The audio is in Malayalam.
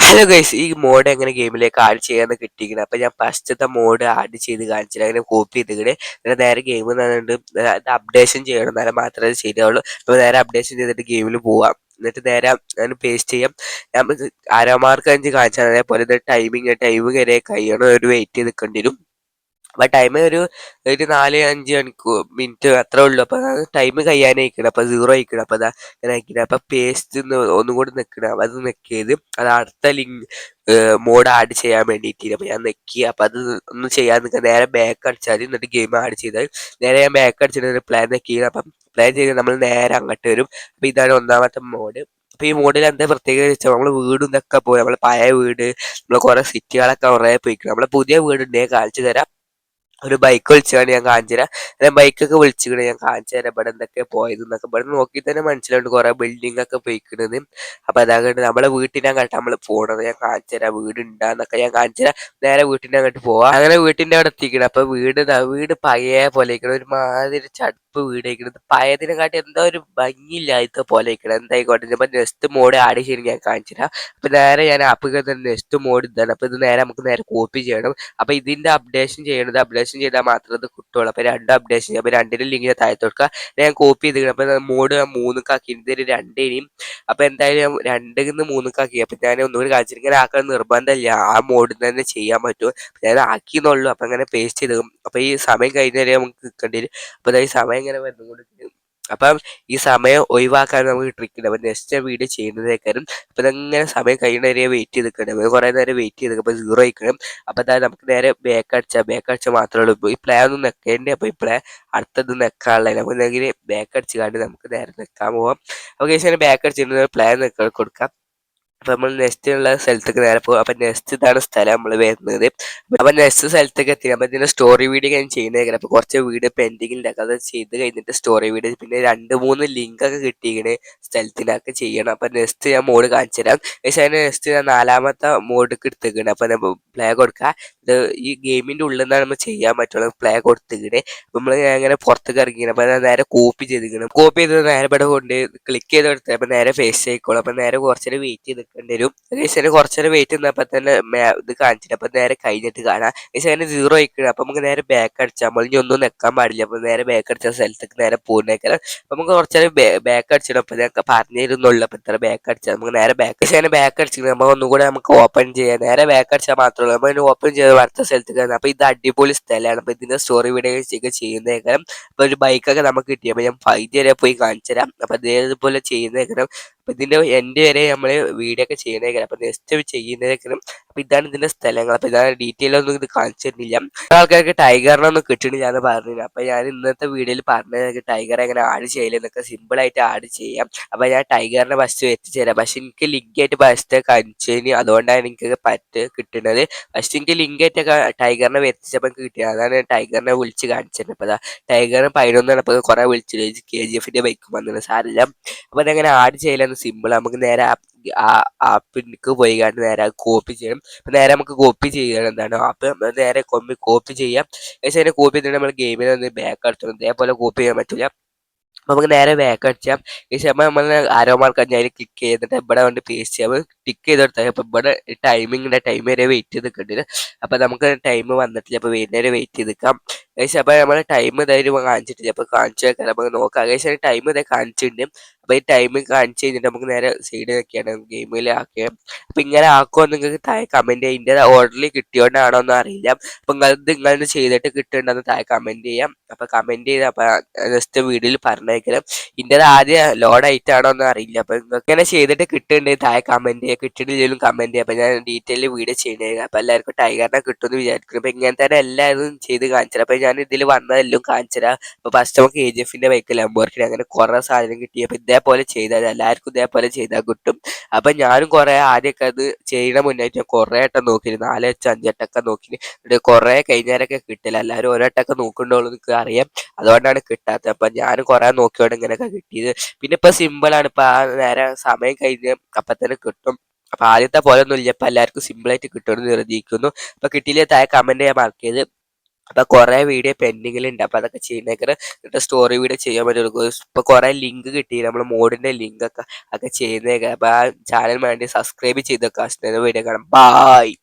ഹലോ ഗൈസ്, ഈ മോഡ് എങ്ങനെ ഗെയിമിലേക്ക് ആഡ് ചെയ്യാന്ന് കിട്ടിയിരിക്കുന്നത്. അപ്പൊ ഞാൻ ഫസ്റ്റത്തെ മോഡ് ആഡ് ചെയ്ത് കാണിച്ചില്ല, അങ്ങനെ കോപ്പി ചെയ്തിട്ട് നേരെ ഗെയിം തന്നിട്ട് അത് അപ്ഡേഷൻ ചെയ്യണം, എന്നാലും മാത്രമേ അത് ശരിയാവുള്ളൂ. അപ്പോൾ നേരെ അപ്ഡേഷൻ ചെയ്തിട്ട് ഗെയിമിൽ പോവാം. എന്നിട്ട് നേരെ അതിന് പേസ്റ്റ് ചെയ്യാം. ഞാൻ അരമാർക്ക് 5 കാണിച്ചാൽ അതേപോലെ ഇത് ടൈം വരെ കഴിയണം, ഒരു വെയിറ്റ് ചെയ്ത് നിൽക്കേണ്ടി വരും. അപ്പൊ ടൈം ഒരു 4-5 മിനിറ്റ് അത്രേ ഉള്ളൂ. അപ്പൊ ടൈം കഴിയാനായിക്കണം, അപ്പൊ 0 ആയിക്കണം. അപ്പൊ അതാ ഇങ്ങനെ ആയിക്കണം. അപ്പൊ പേസ്റ്റ് ഒന്നും കൂടി നിൽക്കണം. അപ്പൊ അത് നിൽക്കിയത് അത് അടുത്ത ലിങ്ക് മോഡ് ആഡ് ചെയ്യാൻ വേണ്ടിയിട്ട്. അപ്പൊ ഞാൻ നെക്കി. അപ്പൊ അത് ഒന്നും ചെയ്യാൻ നിൽക്കുക, നേരെ ബാക്ക് അടിച്ചാൽ എന്നിട്ട് ഗെയിം ആഡ് ചെയ്താൽ നേരെ ഞാൻ ബാക്ക് അടിച്ചിട്ട് പ്ലാൻ നെക്കി. അപ്പം പ്ലാൻ ചെയ്ത് നമ്മൾ നേരെ അങ്ങോട്ട് വരും. അപ്പൊ ഇതാണ് ഒന്നാമത്തെ മോഡ്. അപ്പൊ ഈ മോഡിൽ എന്താ പ്രത്യേകത വെച്ചാൽ നമ്മള് വീടും ഇതൊക്കെ പോയി, നമ്മള് പഴയ വീട്, നമ്മള് കുറെ സിറ്റികളൊക്കെ കുറെ പോയിക്കണം. നമ്മളെ പുതിയ വീടുണ്ടെങ്കിൽ കാണിച്ചു തരാം. ഒരു ബൈക്ക് വിളിച്ചാണ് ഞാൻ കാണിച്ചു തരാം. ഞാൻ ബൈക്കൊക്കെ വിളിച്ചിട്ട് ഞാൻ കാണിച്ചു തരാം ഇവിടെ എന്തൊക്കെ പോയത് എന്നൊക്കെ. ഇവിടെ നോക്കി തന്നെ മനസ്സിലുണ്ട് കുറെ ബിൽഡിംഗ് ഒക്കെ പോയിക്കണത്. അപ്പൊ അതാകണ്ട് നമ്മളെ വീട്ടിനെ അങ്ങോട്ട് നമ്മൾ പോണത്. ഞാൻ കാണിച്ചു തരാം വീട് ഉണ്ടാന്നൊക്കെ ഞാൻ കാണിച്ചു തരാം. നേരെ വീട്ടിന്റെ അങ്ങോട്ട് പോവാം. അങ്ങനെ വീട്ടിന്റെ അവിടെ എത്തിക്കണം. അപ്പൊ വീട് പഴയ പോലെ ഇരിക്കണം, ഒരുമാതിരി ചടുപ്പ് വീട് ഇരിക്കണത്. പഴയതിനെ കാട്ടി എന്തോ ഒരു ഭംഗിയില്ലാത്ത പോലെ ഇരിക്കണം. എന്തായിക്കോട്ടെ, ഇപ്പൊ നെക്സ്റ്റ് മോഡ് ആഡ് ചെയ്യണം ഞാൻ കാണിച്ചു തരാം. അപ്പൊ നേരെ ഞാൻ ആപ്പ് നെക്സ്റ്റ് മോഡ് ഇതാണ്. അപ്പൊ ഇത് നേരെ നമുക്ക് നേരെ കോപ്പി ചെയ്യണം. അപ്പൊ ഇതിന്റെ അപ്ഡേഷൻ ചെയ്താൽ മാത്രമേ ഇത് കിട്ടുള്ളൂ. അപ്പൊ രണ്ട് അപ്ഡേഷൻ ചെയ്യാം. അപ്പൊ രണ്ടിന്റെ ലിങ്ക് ഞാൻ താഴത്ത് കൊടുക്കുക. ഞാൻ കോപ്പി ചെയ്ത് അപ്പൊ മോഡ് 3 ഇതൊരു 2 അപ്പൊ എന്തായാലും ഞാൻ 2-3 അപ്പൊ ഞാൻ ഒന്നുകൂടി കാണിച്ചിട്ട് ഇങ്ങനെ ആക്കാൻ നിർബന്ധമില്ല, ആ മോഡിൽ തന്നെ ചെയ്യാൻ പറ്റും. ഞാൻ ആക്കിയെന്നുള്ളൂ. അപ്പൊ അങ്ങനെ പേസ്റ്റ് ചെയ്ത് അപ്പൊ ഈ സമയം കഴിഞ്ഞാൽ നമുക്ക് നിൽക്കേണ്ടി വരും. അപ്പൊ ഈ സമയം ഇങ്ങനെ വരുന്നുകൊണ്ട് അപ്പം ഈ സമയം ഒഴിവാക്കാൻ നമുക്ക് ട്രിക്കുണ്ട്. അപ്പൊ നെക്സ്റ്റ് വീഡിയോ ചെയ്യുന്നതേക്കാരും. അപ്പൊ ഇതങ്ങനെ സമയം കഴിയുന്ന വരെ വെയിറ്റ് ചെയ്ത് നിൽക്കണം. കുറെ നേരം വെയിറ്റ് ചെയ്ത് അപ്പൊ 0 ആയിക്കണം. അപ്പൊ അതായത് നമുക്ക് നേരെ ബാക്ക് അടിച്ചാൽ മാത്രമേ ഉള്ളൂ. ഈ പ്ലേ ഒന്നും നിൽക്കേണ്ടി. അപ്പൊ ഈ പ്ലേ അടുത്തത് നിൽക്കാനുള്ള നമുക്ക് എന്തെങ്കിലും ബാക്ക് അടിച്ച് കണ്ട് നമുക്ക് നേരെ നിൽക്കാൻ പോവാം. അപ്പൊ കേസ് ബാക്ക് അടിച്ചിട്ട് പ്ലേ കൊടുക്കാം. അപ്പൊ നമ്മൾ നെക്സ്റ്റ് ഉള്ള സ്ഥലത്തേക്ക് നേരെ പോകും. അപ്പൊ നെക്സ്റ്റ് ഇതാണ് സ്ഥലം നമ്മൾ വരുന്നത്. അപ്പൊ നെക്സ്റ്റ് സ്ഥലത്തേക്ക് എത്തി. അപ്പൊ ഇതിന്റെ സ്റ്റോറി വീഡിയോ ഞാൻ ചെയ്യുന്നേക്കാം. അപ്പൊ കുറച്ച് വീഡിയോ പെൻഡിങ്ങിൽ ഉണ്ടാക്കും. അത് ചെയ്ത് കഴിഞ്ഞിട്ട് സ്റ്റോറി വീഡിയോ പിന്നെ 2-3 ലിങ്ക് ഒക്കെ കിട്ടിയിങ്ങനെ സ്ഥലത്തിനൊക്കെ ചെയ്യണം. അപ്പൊ നെക്സ്റ്റ് ഞാൻ മോഡ് കാണിച്ചു തരാം. പക്ഷേ അതിന് നെക്സ്റ്റ് ഞാൻ 4-മത്തെ മോഡിക്ക് എടുത്തേക്കാണ്. അപ്പൊ പ്ലേ കൊടുക്കുക. ഇത് ഈ ഗെയിമിന്റെ ഉള്ളിൽ നിന്നാണ് നമ്മൾ ചെയ്യാൻ പറ്റുള്ളൂ. പ്ലേ കൊടുത്തേക്കണേ. അപ്പൊ നമ്മൾ അങ്ങനെ പുറത്തേക്ക് ഇറങ്ങിയാണ്. അപ്പൊ നേരെ കോപ്പി ചെയ്തിരിക്കണം. കോപ്പി ചെയ്ത് നേരെ ഇവിടെ കൊണ്ട് ക്ലിക്ക് ചെയ്ത് കൊടുത്തത് അപ്പൊ നേരെ ഫേസ് ആയിക്കോളും. അപ്പൊ നേരെ കുറച്ചേരം വെയിറ്റ് ചെയ്ത് നിൽക്കേണ്ടി വരും. ഏകദേശം കുറച്ചേരം വെയിറ്റ് നിന്നപ്പോ തന്നെ ഇത് കാണിച്ചിട്ട് അപ്പൊ നേരെ കഴിഞ്ഞിട്ട് കാണാം. ഏകദേശം 0 ആയിക്കണം. അപ്പൊ നമുക്ക് നേരെ ബാക്ക് അടിച്ചാൽ നമ്മൾ ഇനി ഒന്നും നിൽക്കാൻ പാടില്ല. അപ്പൊ നേരെ ബാക്ക് അടിച്ച സ്ഥലത്തേക്ക് നേരെ പോകുന്നേക്കാം. അപ്പൊ നമുക്ക് കുറച്ചേരം ബാക്ക് അടിച്ചിടും. അപ്പൊ ഞാൻ പറഞ്ഞിരുന്നുള്ളൂ. അപ്പൊ ഇത്ര ബാക്ക് അടിച്ചാൽ നമുക്ക് നേരെ ബാക്ക് അടിച്ചിട്ട് നമ്മൾ ഒന്നുകൂടെ നമുക്ക് ഓപ്പൺ ചെയ്യാം. നേരെ ബാക്ക് അടിച്ചാൽ മാത്രമേ ഉള്ളൂ. നമ്മൾ ഓപ്പൺ ചെയ്ത് അടുത്ത സ്ഥലത്തേക്ക്. അപ്പൊ ഇത് അടിപൊളി സ്ഥലമാണ്. അപ്പൊ ഇതിന്റെ സ്റ്റോറി വീഡിയോ ചെയ്യുന്നേക്കാം. അപ്പൊ ഒരു ബൈക്കൊക്കെ നമുക്ക് കിട്ടി. അപ്പൊ ഞാൻ 5 വരെ പോയി കാണിച്ചു തരാം. അപ്പൊ അതേപോലെ ചെയ്യുന്നേക്കാം. അപ്പൊ ഇതിന്റെ എൻഡ് വരെ നമ്മള് വീഡിയോ ഒക്കെ ചെയ്യുന്നേക്കാം. അപ്പൊ നെക്സ്റ്റ് ചെയ്യുന്നേക്കാം. അപ്പൊ ഇതാണ് ഇതിന്റെ സ്ഥലങ്ങൾ. അപ്പൊ ഇതാണ് ഡീറ്റെയിൽ ഒന്നും ഇത് കാണിച്ചിരുന്നില്ല. ആൾക്കാർക്ക് ടൈഗറിനൊന്നും കിട്ടണില്ല എന്ന് പറഞ്ഞില്ല. അപ്പൊ ഞാൻ ഇന്നത്തെ വീഡിയോയിൽ പറഞ്ഞത് ടൈഗർ എങ്ങനെ ആഡ് ചെയ്യലെന്നൊക്കെ സിമ്പിൾ ആയിട്ട് ആഡ് ചെയ്യാം. അപ്പൊ ഞാൻ ടൈഗറിനെ ഫസ്റ്റ് എത്തിച്ചേരാം. പക്ഷെ എനിക്ക് ലിങ്ക് ആയിട്ട് ഫസ്റ്റ് കാണിച്ചതിന് അതുകൊണ്ടാണ് എനിക്ക് കിട്ടുന്നത്. ഫസ്റ്റ് എനിക്ക് ലിങ്ക് ആയിട്ട് ടൈഗറിനെ എത്തിച്ചപ്പോൾ എനിക്ക് കിട്ടിയത്. അതാണ് ടൈഗറിനെ വിളിച്ച് കാണിച്ചത്. അപ്പൊ ടൈഗറിന് 11 അപ്പൊ കുറെ വിളിച്ചു KGF ബൈക്ക് വന്നത് സാരില്ല. അപ്പൊ അതെങ്ങനെ ആഡ് ചെയ്യലെന്ന് സിമ്പിൾ. നമുക്ക് നേരെ ആ ആപ്പിലേക്ക് പോയി കണ്ട് നേരെ കോപ്പി ചെയ്യണം. അപ്പൊ നേരെ നമുക്ക് കോപ്പി ചെയ്യണം. എന്താണ് ആപ്പ് നേരെ കോപ്പി ചെയ്യാം. പക്ഷേ അതിനെ കോപ്പി ചെയ്തിട്ട് നമ്മൾ ഗെയിമിൽ ഒന്ന് ബാക്ക് അടിച്ചണം. ഇതേപോലെ കോപ്പി ചെയ്യാൻ പറ്റില്ല. അപ്പൊ നമുക്ക് നേരെ ബാക്ക് അടിച്ചാം. ഈ സമയം നമ്മൾ ആരോ മാർക്ക് അതിൽ ക്ലിക്ക് ചെയ്തിട്ട് ഇവിടെ കൊണ്ട് പേസ്റ്റ് ചെയ്യാം. ടിക്ക് ചെയ്തെടുത്താൽ അപ്പൊ ഇവിടെ ടൈം വരെ വെയിറ്റ് ചെയ്ത് നിൽക്കേണ്ടത്. അപ്പൊ നമുക്ക് ടൈം വന്നിട്ടില്ല. അപ്പൊ വരുന്നവരെ വെയിറ്റ് ചെയ്ത് നിൽക്കാം. ഏകദേശം അപ്പൊ നമ്മൾ ടൈം ഇതായാലും കാണിച്ചിട്ടില്ല. അപ്പൊ കാണിച്ചു വെക്കാം. നമുക്ക് നോക്കാം. ഏകദേശം ടൈം ഇതേ കാണിച്ചിട്ടുണ്ട്. അപ്പൊ ഈ ടൈം കാണിച്ചു കഴിഞ്ഞിട്ട് നമുക്ക് നേരെ സൈഡ് നോക്കിയാണ് ഗെയിമിൽ ആക്കിയത്. അപ്പൊ ഇങ്ങനെ ആക്കുമോ നിങ്ങൾക്ക് താഴെ കമന്റ് ചെയ്യാം. ഇതിന്റെ ഓർഡറിൽ കിട്ടിയോണ്ടാണോ എന്ന് അറിയില്ല. അപ്പൊ നിങ്ങളത് ചെയ്തിട്ട് കിട്ടുന്നുണ്ടെന്ന് താഴെ കമന്റ് ചെയ്യാം. അപ്പൊ കമന്റ് ചെയ്ത് അപ്പൊ നെക്സ്റ്റ് വീഡിയോയിൽ പറഞ്ഞേക്കണം. ഇന്റേത് ആദ്യം ലോഡ് ആയിട്ടാണോ എന്ന് അറിയില്ല. അപ്പൊ നിങ്ങൾക്ക് ഇങ്ങനെ ചെയ്തിട്ട് കിട്ടുന്നുണ്ടെങ്കിൽ താഴെ കമന്റ് ചെയ്യുക. കിട്ടിയിട്ടില്ലെങ്കിലും കമന്റ് ചെയ്യുക. അപ്പൊ ഞാൻ ഡീറ്റെയിൽ വീഡിയോ ചെയ്യുന്നത്. അപ്പൊ എല്ലാവർക്കും ടൈഗറിനെ കിട്ടുമെന്ന് വിചാരിക്കുന്നു. അപ്പൊ ഇങ്ങനെ തന്നെ എല്ലാവരും ചെയ്ത് കാണിച്ചു തരാം. അപ്പൊ ഞാൻ ഇതിൽ വന്നതെല്ലാം കാണിച്ചു തരാം. അപ്പൊ ഫസ്റ്റ് നമുക്ക് KGF ബൈക്ക് ലംബോർഗിനി അങ്ങനെ കുറെ സാധനം കിട്ടി. അപ്പൊ ഇതേപോലെ ചെയ്താൽ എല്ലാവർക്കും ഇതേപോലെ ചെയ്താൽ കിട്ടും. അപ്പൊ ഞാനും കുറെ ആദ്യമൊക്കെ അത് ചെയ്യുന്ന മുന്നായിട്ട് ഞാൻ കുറെ വട്ടം നോക്കി, 4-5 വട്ടമൊക്കെ നോക്കി. കുറെ കഴിഞ്ഞാലൊക്കെ കിട്ടില്ല. എല്ലാവരും ഒരട്ടൊക്കെ നോക്കണ്ടോളൂ എനിക്ക് അറിയാം. അതുകൊണ്ടാണ് കിട്ടാത്തത്. അപ്പൊ ഞാൻ കുറെ നോക്കിയോണ്ട് ഇങ്ങനെയൊക്കെ കിട്ടിയത്. പിന്നെ ഇപ്പൊ സിമ്പിൾ ആണ്. ഇപ്പൊ ആ നേരെ സമയം കഴിഞ്ഞ് അപ്പൊ തന്നെ കിട്ടും. അപ്പൊ ആദ്യത്തെ പോലെ ഒന്നും ഇല്ല. ഇപ്പൊ എല്ലാവർക്കും സിമ്പിൾ ആയിട്ട് കിട്ടുമെന്ന് നിർദ്ദേശിക്കുന്നു. അപ്പൊ കിട്ടിയില്ലേ താഴെ കമന്റ് ചെയ്യാൻ മറക്കരുത്. അപ്പൊ കുറെ വീഡിയോ പെൻഡിങ്ങിലുണ്ട്. അപ്പൊ അതൊക്കെ ചെയ്യുന്നേക്കറ് എന്നിട്ട് സ്റ്റോറി വീഡിയോ ചെയ്യാൻ പറ്റുള്ളൂ. ഇപ്പൊ കുറെ ലിങ്ക് കിട്ടി, നമ്മള് മോഡിന്റെ ലിങ്ക് ഒക്കെ ചെയ്യുന്നേക്കാം. അപ്പൊ ആ ചാനൽ വേണ്ടി സബ്സ്ക്രൈബ് ചെയ്തേക്കാം. വീഡിയോ കാണാം. ബൈ.